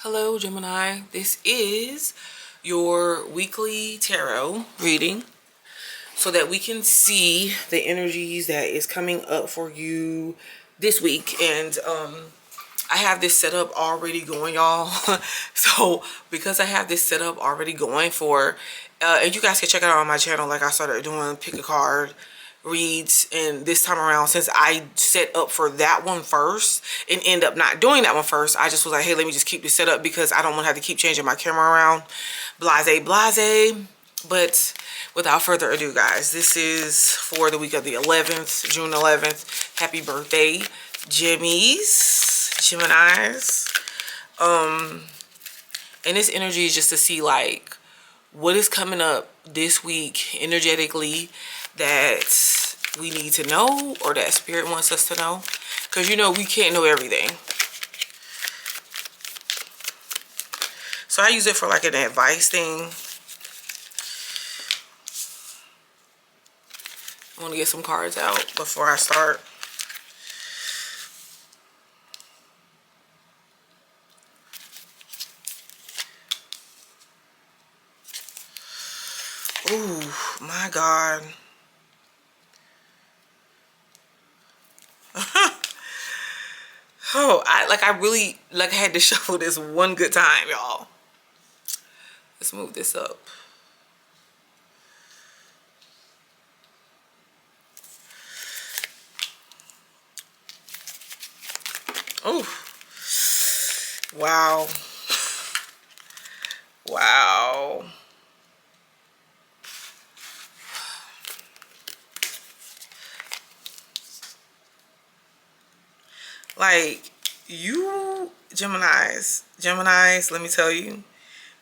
Hello, Gemini. This is your weekly tarot reading so that we can see the energies that is coming up for you this week. And I have this set up already going, y'all. So because I have this set up already going for, and you guys can check it out on my channel, like I started doing pick a card reads, and this time around, since I set up for that one first and end up not doing that one first, I just was like, hey, let me just keep this set up because I don't want to have to keep changing my camera around. Blase. But without further ado, guys, this is for the week of the 11th, June 11th. Happy birthday, Geminis. And this energy is just to see like what is coming up this week energetically that we need to know, or that spirit wants us to know, because you know we can't know everything. So I use it for like an advice thing. I want to get some cards out before I start. Ooh, my God. Oh, I really had to shuffle this one good time, y'all. Let's move this up. Oh, wow. Wow. Like, you Geminis, let me tell you,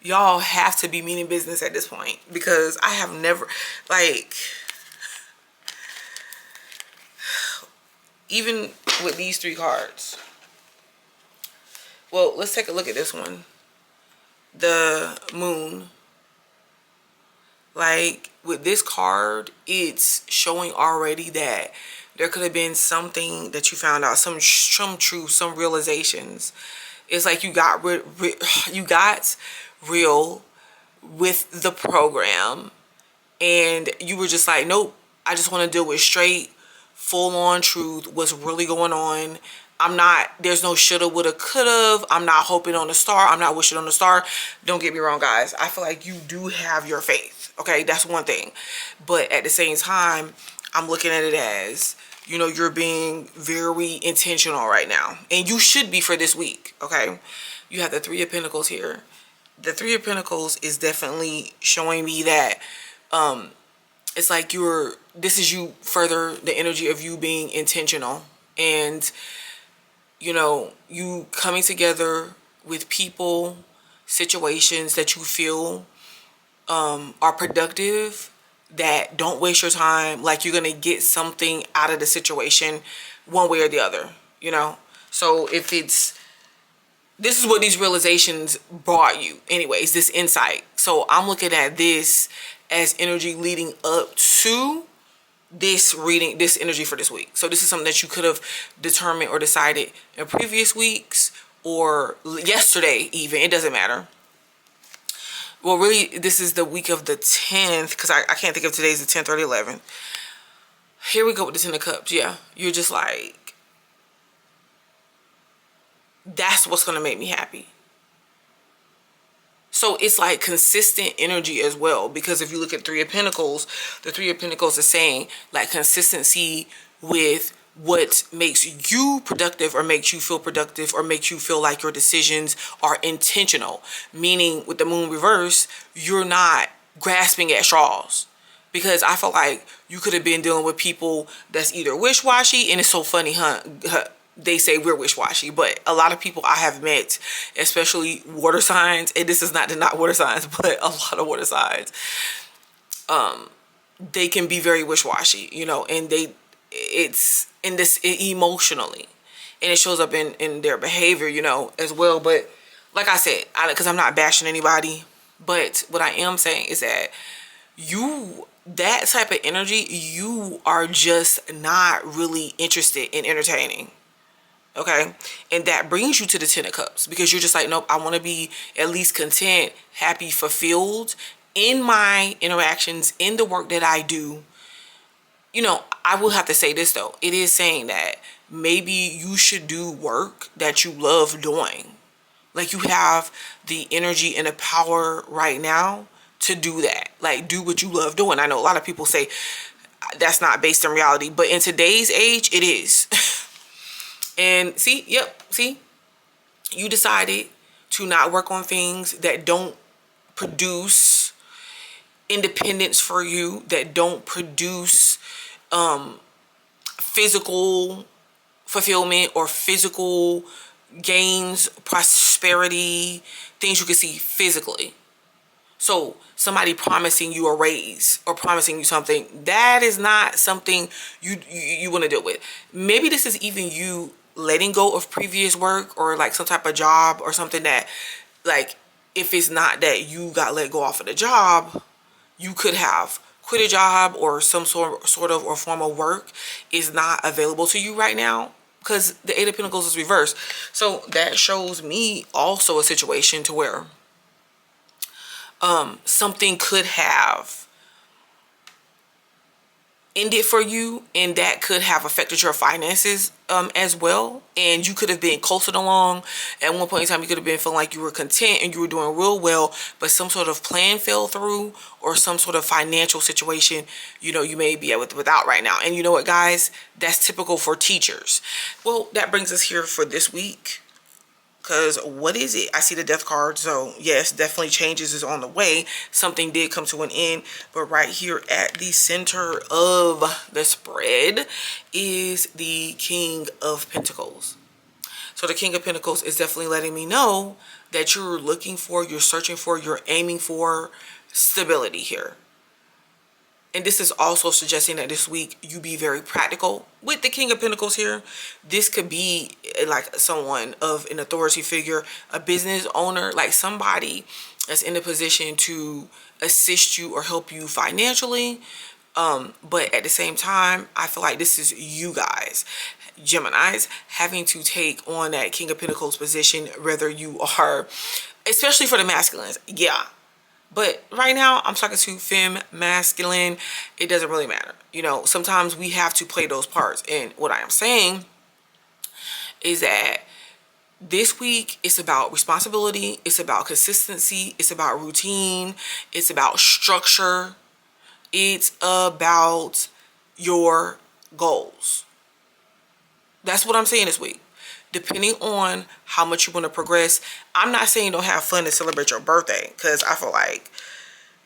y'all have to be meaning business at this point, because I have never, like, even with these three cards. Well, let's take a look at this one. The Moon. Like, with this card, it's showing already that there could have been something that you found out, some truth, some realizations. It's like you got real with the program, and you were just like, nope, I just want to deal with straight, full-on truth, what's really going on. There's no shoulda, woulda, coulda. I'm not hoping on a star. I'm not wishing on a star. Don't get me wrong, guys. I feel like you do have your faith. Okay, that's one thing. But at the same time, I'm looking at it as, you know, you're being very intentional right now. And you should be for this week, okay? You have the Three of Pentacles here. The Three of Pentacles is definitely showing me that it's like this is you further, the energy of you being intentional. And you know, you coming together with people, situations that you feel are productive, that don't waste your time. Like, you're going to get something out of the situation one way or the other, you know? So if this is what these realizations brought you anyways, this insight. So I'm looking at this as energy leading up to this reading, this energy for this week. So this is something that you could have determined or decided in previous weeks or yesterday even. It doesn't matter. Well, really, this is the week of the 10th, because I can't think of today's the 10th or the 11th. Here we go with the 10 of Cups. Yeah, you're just like, that's what's going to make me happy. So it's like consistent energy as well, because if you look at Three of Pentacles, the Three of Pentacles is saying like consistency with what makes you productive, or makes you feel productive, or makes you feel like your decisions are intentional. Meaning with the Moon reverse, you're not grasping at straws. Because I feel like you could have been dealing with people that's either wish-washy, and it's so funny, huh? They say we're wish-washy, but a lot of people I have met, especially water signs, and this is not water signs, but a lot of water signs, they can be very wish-washy, you know, and it's in this emotionally, and it shows up in their behavior, you know, as well. But like I said, because I'm not bashing anybody, but what I am saying is that that type of energy, you are just not really interested in entertaining. Okay, and that brings you to the 10 of cups, because you're just like, nope, I want to be at least content, happy, fulfilled in my interactions, in the work that I do. You know, I will have to say this though, it is saying that maybe you should do work that you love doing. Like, you have the energy and the power right now to do that. Like, do what you love doing. I know a lot of people say that's not based in reality, but in today's age, it is. And see, yep, see, you decided to not work on things that don't produce independence for you, that don't produce physical fulfillment or physical gains, prosperity, things you can see physically. So somebody promising you a raise or promising you something, that is not something you want to deal with. Maybe this is even you letting go of previous work, or like some type of job or something that, like, if it's not that you got let go off of the job, you could have quit a job, or some sort of or form of work is not available to you right now, because the Eight of Pentacles is reversed. So that shows me also a situation to where something could have ended for you, and that could have affected your finances as well, and you could have been coasted along. At one point in time, you could have been feeling like you were content and you were doing real well, but some sort of plan fell through, or some sort of financial situation, you know, you may be without right now. And you know what, guys, that's typical for teachers. Well, that brings us here for this week. Because what is it? I see the death card. So yes, definitely changes is on the way. Something did come to an end. But right here at the center of the spread is the King of Pentacles. So the King of Pentacles is definitely letting me know that you're looking for, you're searching for, you're aiming for stability here. And this is also suggesting that this week you be very practical. With the King of Pentacles here, this could be like someone of an authority figure, a business owner, like somebody that's in a position to assist you or help you financially. But at the same time, I feel like this is you guys, Geminis, having to take on that King of Pentacles position, whether you are, especially for the masculines. Yeah. But right now, I'm talking to femme, masculine. It doesn't really matter. You know, sometimes we have to play those parts. And what I am saying is that this week, it's about responsibility. It's about consistency. It's about routine. It's about structure. It's about your goals. That's what I'm saying this week. Depending on how much you want to progress. I'm not saying don't have fun and celebrate your birthday, because I feel like,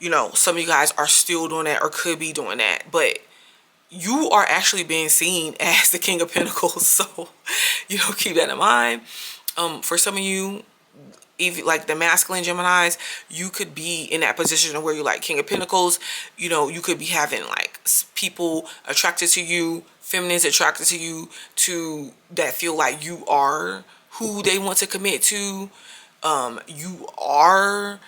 you know, some of you guys are still doing that or could be doing that. But you are actually being seen as the King of Pentacles. So, you know, keep that in mind. For some of you, even like the masculine Geminis, you could be in that position where you're like King of Pentacles. You know, you could be having like people attracted to you, feminines attracted to you, to that feel like you are who they want to commit to. You are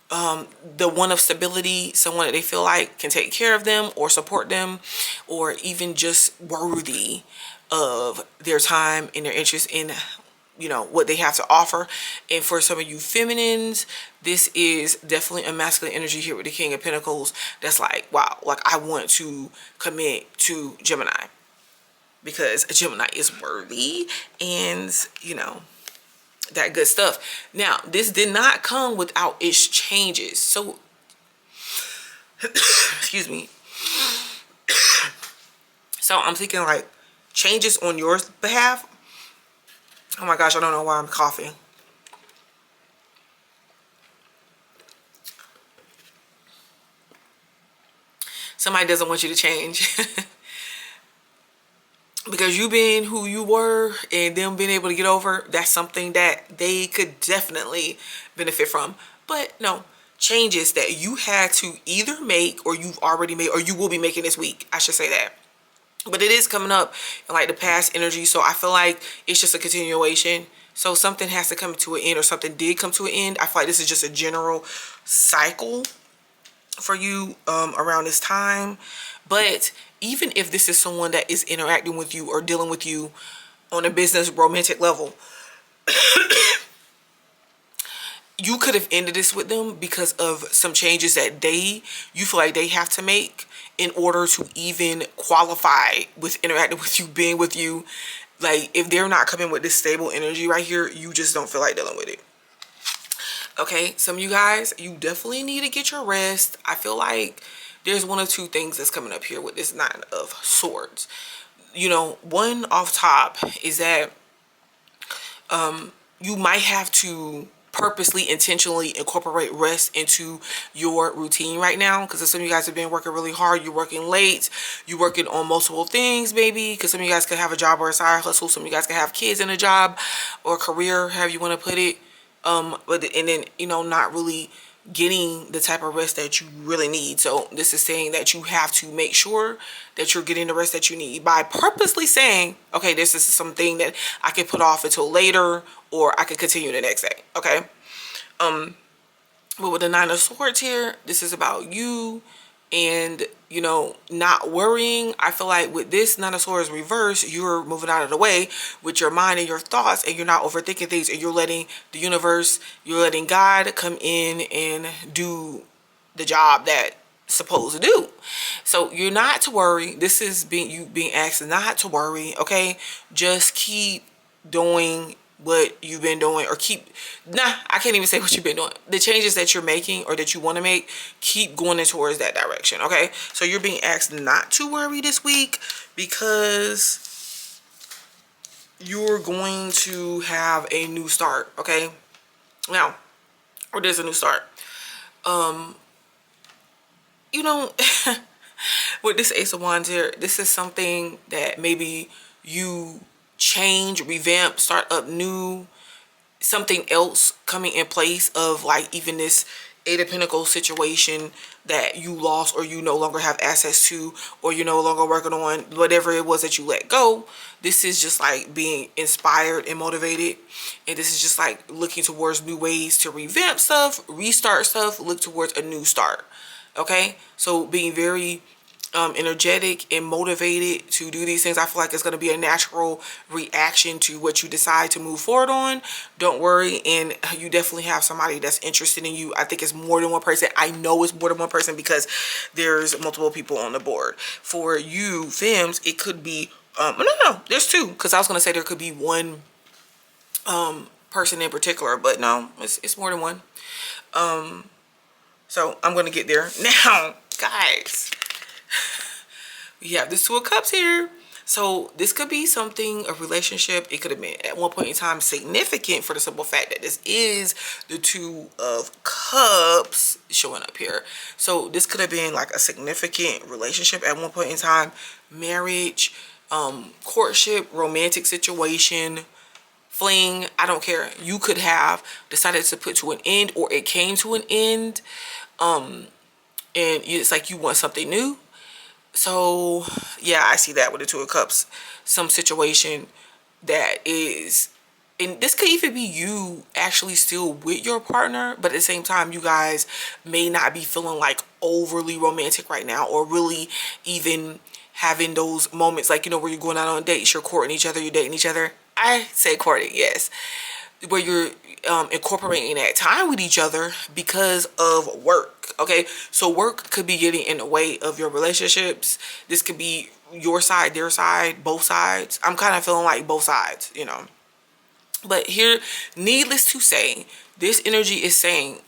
the one of stability, someone that they feel like can take care of them or support them, or even just worthy of their time and their interest in, you know, what they have to offer. And for some of you feminines, this is definitely a masculine energy here with the King of Pentacles. That's like, wow, like I want to commit to Gemini, because a Gemini is worthy and, you know, that good stuff. Now, this did not come without its changes. So, excuse me. So I'm thinking like changes on your behalf. Oh my gosh, I don't know why I'm coughing. Somebody doesn't want you to change. Because you being who you were and them being able to get over, that's something that they could definitely benefit from. But no, changes that you had to either make, or you've already made, or you will be making this week. I should say that. But it is coming up in like the past energy. So I feel like it's just a continuation. So something has to come to an end, or something did come to an end. I feel like this is just a general cycle for you around this time. But even if this is someone that is interacting with you or dealing with you on a business romantic level, you could have ended this with them because of some changes that you feel like they have to make in order to even qualify with interacting with you, being with you. Like, if they're not coming with this stable energy right here, you just don't feel like dealing with it. Okay, some of you guys, you definitely need to get your rest. I feel like there's one or two things that's coming up here with this Nine of Swords. You know, one off top is that you might have to purposely, intentionally incorporate rest into your routine right now, because some of you guys have been working really hard. You're working late, you're working on multiple things, maybe, because some of you guys could have a job or a side hustle. Some of you guys can have kids in a job or career, however you want to put it. But and then, you know, not really getting the type of rest that you really need. So this is saying that you have to make sure that you're getting the rest that you need by purposely saying, okay, this is something that I can put off until later, or I can continue the next day. Okay. But with the Nine of Swords here, this is about you and, you know, not worrying. I feel like with this Nine of Swords reverse, you're moving out of the way with your mind and your thoughts, and you're not overthinking things, and you're letting the universe, you're letting God come in and do the job that it's supposed to do. So you're not to worry. This is you being asked not to worry. Okay, just keep doing what you've been doing, or I can't even say what you've been doing. The changes that you're making or that you want to make, keep going in towards that direction. Okay, so you're being asked not to worry this week because you're going to have a new start. Okay, now, or there's a new start. You know, with this Ace of Wands here, this is something that maybe you change, revamp, start up new, something else coming in place of, like, even this Eight of Pentacles situation that you lost, or you no longer have access to, or you're no longer working on, whatever it was that you let go. This is just like being inspired and motivated, and this is just like looking towards new ways to revamp stuff, restart stuff, look towards a new start. Okay, so being very energetic and motivated to do these things. I feel like it's going to be a natural reaction to what you decide to move forward on. Don't worry, and you definitely have somebody that's interested in you. I think it's more than one person. I know it's more than one person because there's multiple people on the board. For you, femmes, it could be no, there's two, because I was going to say there could be one person in particular, but no, it's more than one. So I'm going to get there now, guys. We have this Two of Cups here. So this could be something, a relationship. It could have been at one point in time significant, for the simple fact that this is the Two of Cups showing up here. So this could have been like a significant relationship at one point in time. Marriage, courtship, romantic situation, fling, I don't care. You could have decided to put to an end, or it came to an end. And it's like you want something new. So yeah, I see that with the Two of Cups. Some situation that is, and this could even be you actually still with your partner, but at the same time, you guys may not be feeling like overly romantic right now, or really even having those moments, like, you know, where you're going out on dates, you're courting each other, you're dating each other. I say courting, yes, where you're incorporating that time with each other because of work. Okay, so work could be getting in the way of your relationships. This could be your side, their side, both sides. I'm kind of feeling like both sides, you know. But here, needless to say, this energy is saying,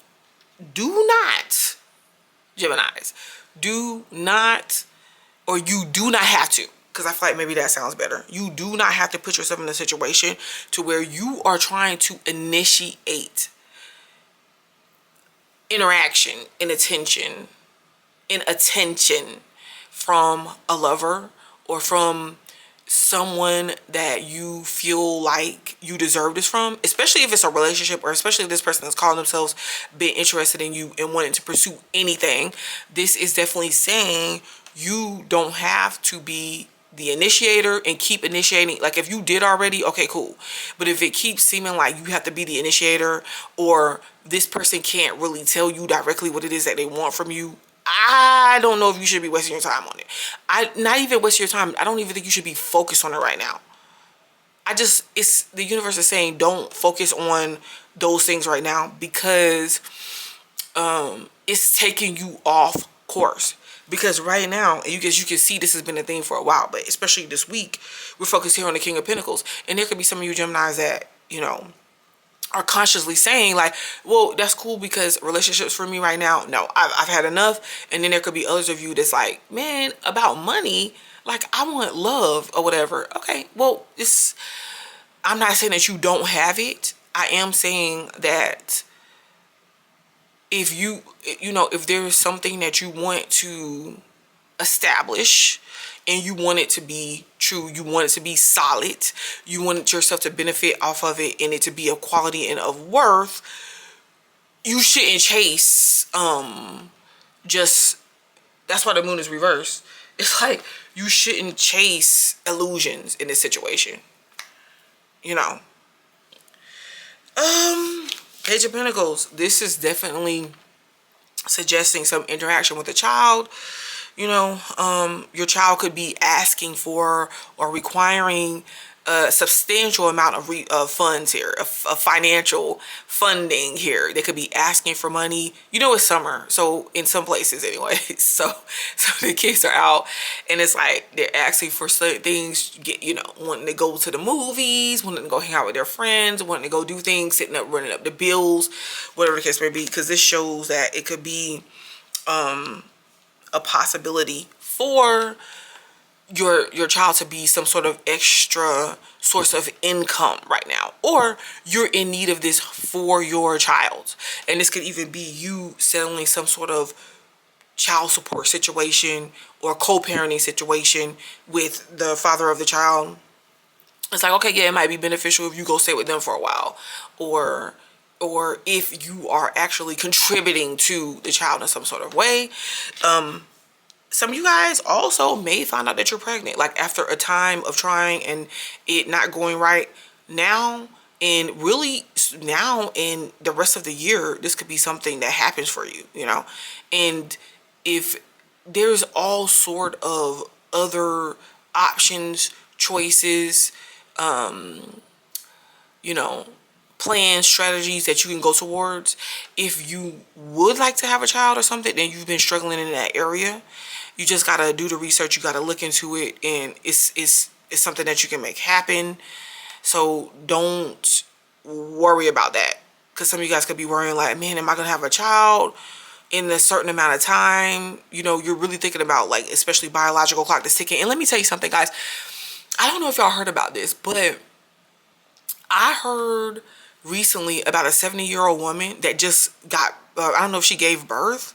do not, Geminis, do not, or you do not have to, because I feel like maybe that sounds better. You do not have to put yourself in a situation to where you are trying to initiate interaction and attention from a lover, or from someone that you feel like you deserve this from, especially if it's a relationship, or especially if this person is calling themselves being interested in you and wanting to pursue anything. This is definitely saying you don't have to be the initiator and keep initiating. Like, if you did already, okay, cool. But if it keeps seeming like you have to be the initiator, or this person can't really tell you directly what it is that they want from you, I don't know if you should be wasting your time on it. Not even waste your time. I don't even think you should be focused on it right now. it's the universe is saying don't focus on those things right now because it's taking you off course. Because right now, and you can see this has been a thing for a while, but especially this week, we're focused here on the King of Pentacles. And there could be some of you Geminis that, are consciously saying like, well, that's cool because relationships for me right now, no, I've had enough. And then there could be others of you that's like, man, about money, like I want love or whatever. Okay, well, I'm not saying that you don't have it. I am saying that if there's something that you want to establish and you want it to be true, you want it to be solid, you want yourself to benefit off of it and it to be of quality and of worth, you shouldn't chase just that's why the moon is reversed. It's like you shouldn't chase illusions in this situation. Page of Pentacles. This is definitely suggesting some interaction with a child. Your child could be asking for or requiring a substantial amount of funds here, of financial funding here. They could be asking for money. It's summer, so in some places anyway. So the kids are out, and it's like they're asking for certain things. Wanting to go to the movies, wanting to go hang out with their friends, wanting to go do things, sitting up, running up the bills, whatever the case may be. Because this shows that it could be a possibility for your child to be some sort of extra source of income right now, or you're in need of this for your child. And this could even be you settling some sort of child support situation or co-parenting situation with the father of the child. It's like, okay, yeah, it might be beneficial if you go stay with them for a while, or if you are actually contributing to the child in some sort of way. Some of you guys also may find out that you're pregnant, like after a time of trying and it not going right now. And really now in the rest of the year, this could be something that happens for you, And if there's all sort of other options, choices, plans, strategies that you can go towards. If you would like to have a child or something, then you've been struggling in that area, you just got to do the research. You got to look into it, and it's something that you can make happen. So don't worry about that, because some of you guys could be worrying like, man, am I going to have a child in a certain amount of time? You're really thinking about, like, especially biological clock that's ticking. And let me tell you something, guys. I don't know if y'all heard about this, but I heard recently about a 70-year-old woman that just got, I don't know if she gave birth.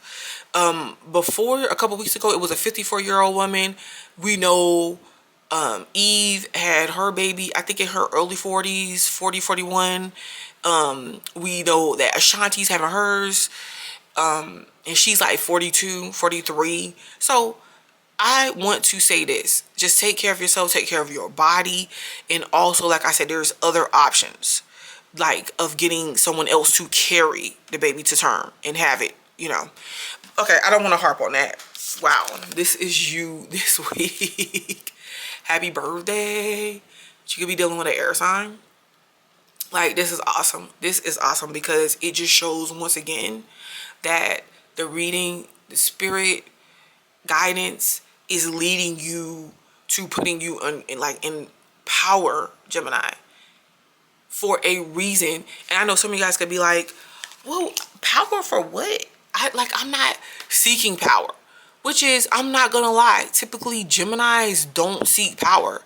Before, a couple weeks ago, it was a 54-year-old woman. We know Eve had her baby, I think in her early 40s, 40, 41. We know that Ashanti's having hers, and she's like 42, 43. So I want to say this. Just take care of yourself, take care of your body. And also, like I said, there's other options, like of getting someone else to carry the baby to term and have it, Okay, I don't want to harp on that. Wow, this is you this week. Happy birthday. You could be dealing with an air sign. Like, this is awesome. This is awesome because it just shows once again that the reading, the spirit guidance is leading you to putting you in power, Gemini, for a reason. And I know some of you guys could be like, well, power for what? I'm not seeking power, which is, I'm not gonna lie, typically Geminis don't seek power.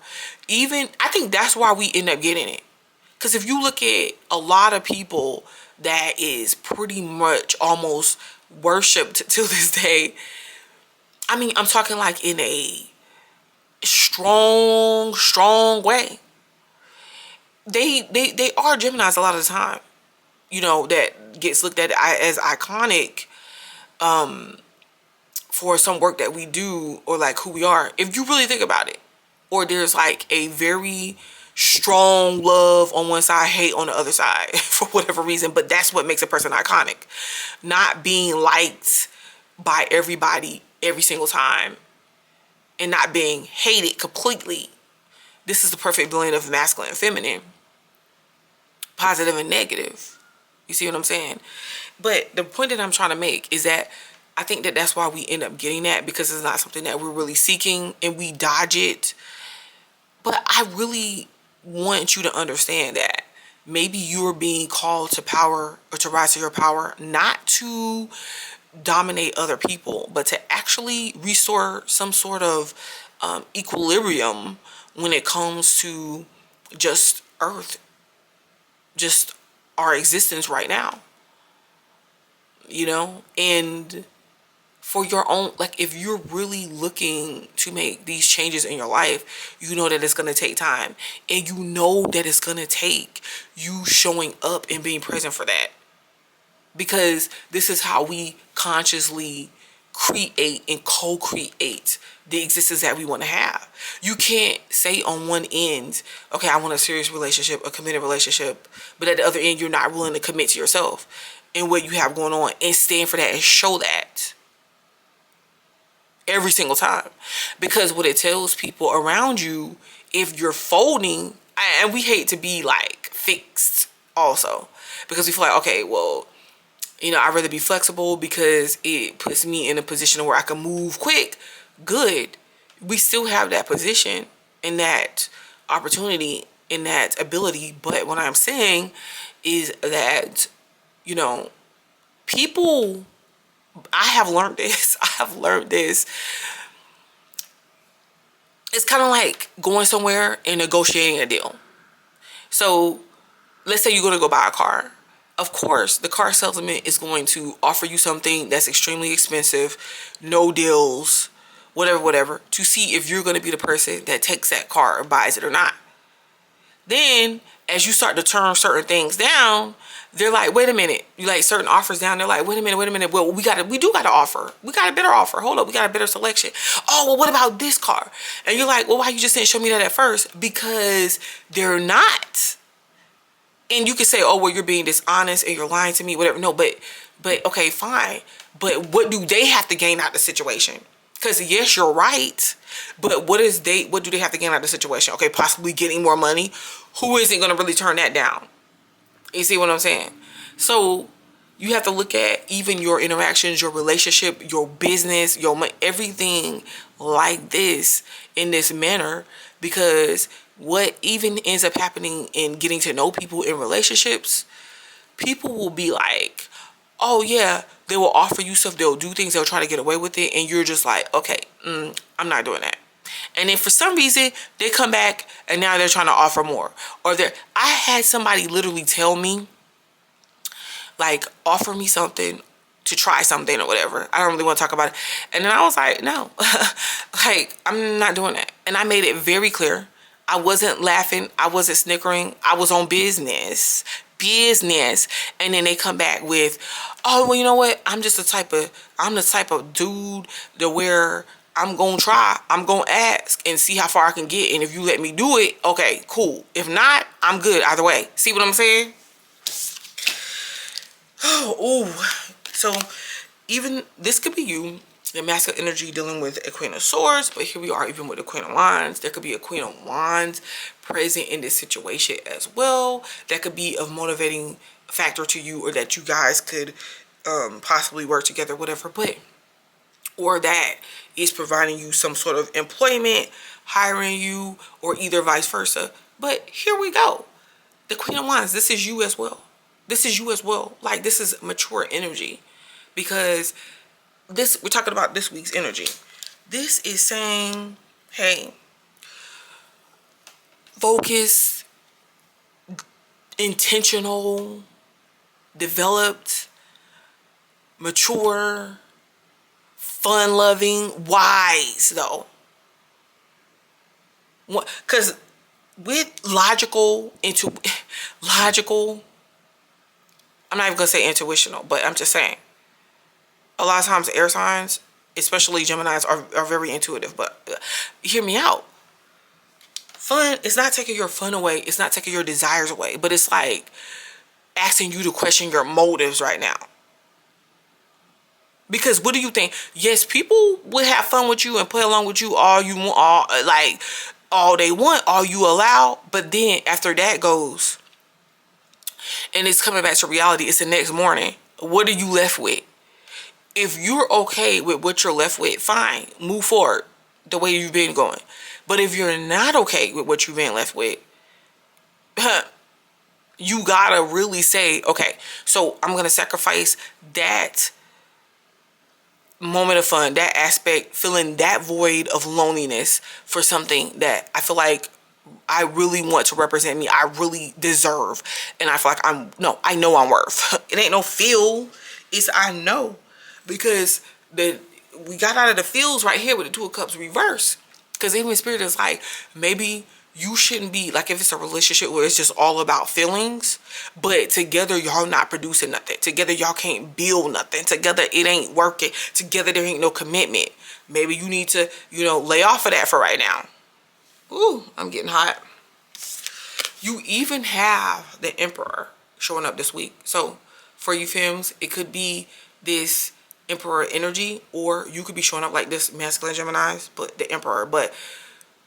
I think that's why we end up getting it. Because if you look at a lot of people that is pretty much almost worshipped till this day, I mean, I'm talking like in a strong way. They are Geminis a lot of the time, that gets looked at as iconic for some work that we do, or like who we are, if you really think about it. Or there's like a very strong love on one side, hate on the other side for whatever reason. But that's what makes a person iconic. Not being liked by everybody every single time, and not being hated completely, This is the perfect blend of masculine and feminine, positive and negative. You see what I'm saying? But the point that I'm trying to make is that I think that that's why we end up getting that, because it's not something that we're really seeking and we dodge it. But I really want you to understand that maybe you're being called to power, or to rise to your power, not to dominate other people, but to actually restore some sort of equilibrium when it comes to just Earth, just our existence right now, you know? And for your own, like, if you're really looking to make these changes in your life, you know that it's going to take time, and you know that it's going to take you showing up and being present for that, because this is how we consciously create and co-create the existence that we want to have. You can't say on one end, okay, I want a serious relationship, a committed relationship, but at the other end, you're not willing to commit to yourself and what you have going on and stand for that and show that every single time. Because what it tells people around you, if you're folding, and we hate to be like fixed also, because we feel like, okay, well, you know, I'd rather be flexible because it puts me in a position where I can move quick. Good. We still have that position and that opportunity and that ability. But what I'm saying is that, you know, people, I have learned this. It's kind of like going somewhere and negotiating a deal. So let's say you're going to go buy a car. Of course, the car salesman is going to offer you something that's extremely expensive, no deals, whatever, to see if you're going to be the person that takes that car or buys it or not. Then, as you start to turn certain things down, they're like, wait a minute. You like certain offers down. They're like, wait a minute. Well, we do got an offer. We got a better offer. Hold up. We got a better selection. Oh, well, what about this car? And you're like, well, why you just didn't show me that at first? Because they're not. And you can say, oh, well, you're being dishonest and you're lying to me, whatever. No, but okay, fine. But what do they have to gain out of the situation? Because yes, you're right. But what do they have to gain out of the situation? Okay, possibly getting more money. Who isn't going to really turn that down? You see what I'm saying? So you have to look at even your interactions, your relationship, your business, your money, everything like this in this manner, because what even ends up happening in getting to know people in relationships, people will be like, oh yeah, they will offer you stuff, they'll do things, they'll try to get away with it, and you're just like, okay, I'm not doing that. And then for some reason, they come back and now they're trying to offer more. Or I had somebody literally tell me, like, offer me something to try something or whatever. I don't really want to talk about it. And then I was like, no, like, I'm not doing that. And I made it very clear. I wasn't laughing. I wasn't snickering. I was on business. And then they come back with, oh, well, you know what? I'm the type of dude to where I'm going to try. I'm going to ask and see how far I can get. And if you let me do it, okay, cool. If not, I'm good either way. See what I'm saying? Oh, so even this could be you, the masculine energy dealing with a Queen of Swords, but here we are even with a Queen of Wands. There could be a Queen of Wands present in this situation as well. That could be a motivating factor to you, or that you guys could possibly work together, whatever, or that is providing you some sort of employment, hiring you, or either vice versa. But here we go. The Queen of Wands, this is you as well. Like, this is mature energy, because we're talking about this week's energy. This is saying, hey, focus, intentional, developed, mature, fun-loving, wise, though. Because with logical, I'm not even going to say intuitional, but I'm just saying, a lot of times air signs, especially Geminis, are very intuitive. But hear me out. Fun is not taking your fun away. It's not taking your desires away. But it's like asking you to question your motives right now. Because what do you think? Yes, people will have fun with you and play along with you all you want, all they want, all you allow. But then after that goes, and it's coming back to reality, it's the next morning. What are you left with? If you're okay with what you're left with, fine, move forward the way you've been going. But if you're not okay with what you've been left with, you gotta really say, okay, so I'm gonna sacrifice that moment of fun, that aspect, feeling that void of loneliness for something that I feel like I really want to represent me, I really deserve, and I feel like I know I'm worth. It ain't no feel, it's I know. Because we got out of the feels right here with the Two of Cups reverse. Because even Spirit is like, maybe you shouldn't be, like if it's a relationship where it's just all about feelings, but together y'all not producing nothing. Together y'all can't build nothing. Together it ain't working. Together there ain't no commitment. Maybe you need to, lay off of that for right now. Ooh, I'm getting hot. You even have the Emperor showing up this week. So for you femmes, it could be this Emperor energy, or you could be showing up like this masculine Geminis, but the Emperor. But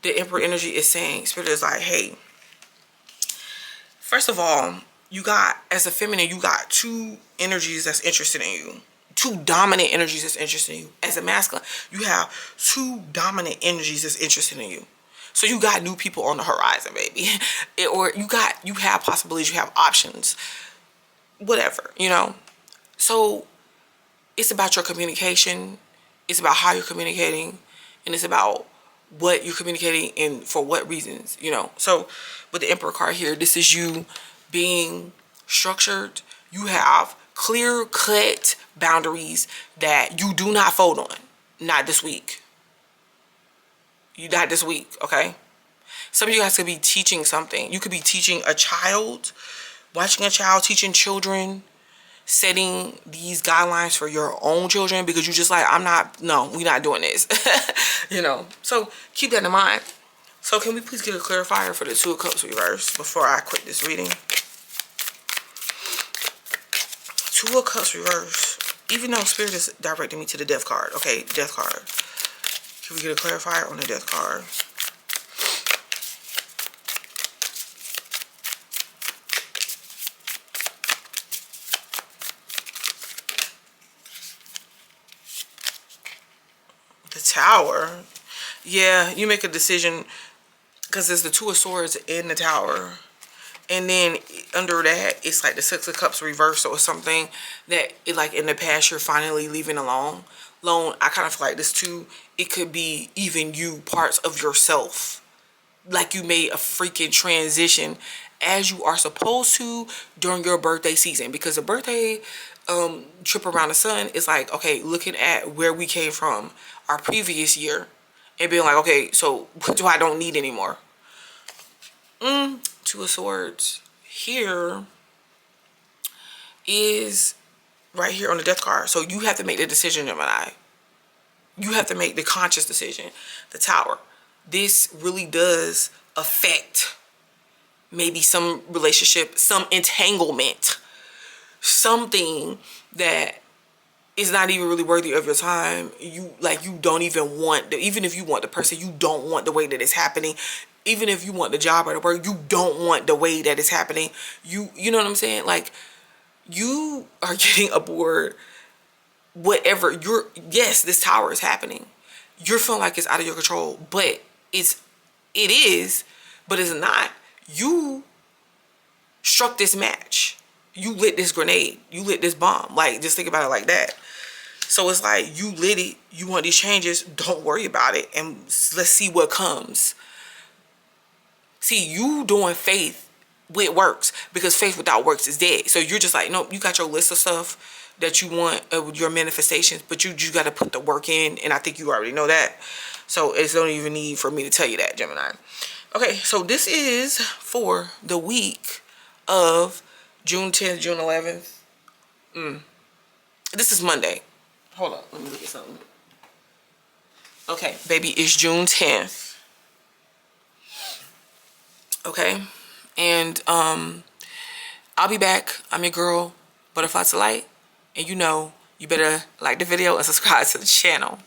the Emperor energy is saying, Spirit is like, hey, first of all, you got, as a feminine, you got two energies that's interested in you. Two dominant energies that's interested in you. As a masculine, you have two dominant energies that's interested in you. So you got new people on the horizon, baby. Or you have possibilities, you have options. Whatever, So it's about your communication. It's about how you're communicating. And it's about what you're communicating and for what reasons, So with the Emperor card here, this is you being structured. You have clear-cut boundaries that you do not fold on. Not this week. Not this week, okay? Some of you guys could be teaching something. You could be teaching a child, watching a child, teaching children, setting these guidelines for your own children, because you're just like, we're not doing this. So keep that in mind. So can we please get a clarifier for the Two of Cups reverse before I quit this reading? Two of Cups reverse. Even though Spirit is directing me to the Death card. Okay, Death card. Can we get a clarifier on the Death card? The Tower. Yeah, you make a decision because there's the Two of Swords in the Tower. And then under that, it's like the Six of Cups reversed, or something that, like in the past, you're finally leaving alone. I kind of feel like this too, it could be even you, parts of yourself. Like you made a freaking transition as you are supposed to during your birthday season. Because the birthday trip around the sun is like, okay, looking at where we came from our previous year and being like, okay, so what do I don't need anymore? Two of Swords here is right here on the Death card. So you have to make the decision, Gemini. You have to make the conscious decision. The Tower. This really does affect maybe some relationship, some entanglement, something that is not even really worthy of your time. You don't even want, even if you want the person, you don't want the way that it's happening. Even if you want the job or the work, you don't want the way that it's happening. You know what I'm saying? Like, you are getting aboard whatever yes, this Tower is happening. You're feeling like it's out of your control, but it is, but it's not. You struck this match. You lit this grenade. You lit this bomb. Like, just think about it like that. So it's like, you lit it. You want these changes. Don't worry about it. And let's see what comes. See, you doing faith with works, because faith without works is dead. So you're just like, nope, you got your list of stuff that you want, your manifestations, but you got to put the work in. And I think you already know that. So it's don't even need for me to tell you that, Gemini. Okay, so this is for the week of June 10th, June 11th. This is Monday. Hold on, let me look at something. Okay, baby, it's June 10th. Okay, and I'll be back. I'm your girl, Butterfly to Light, and you better like the video and subscribe to the channel.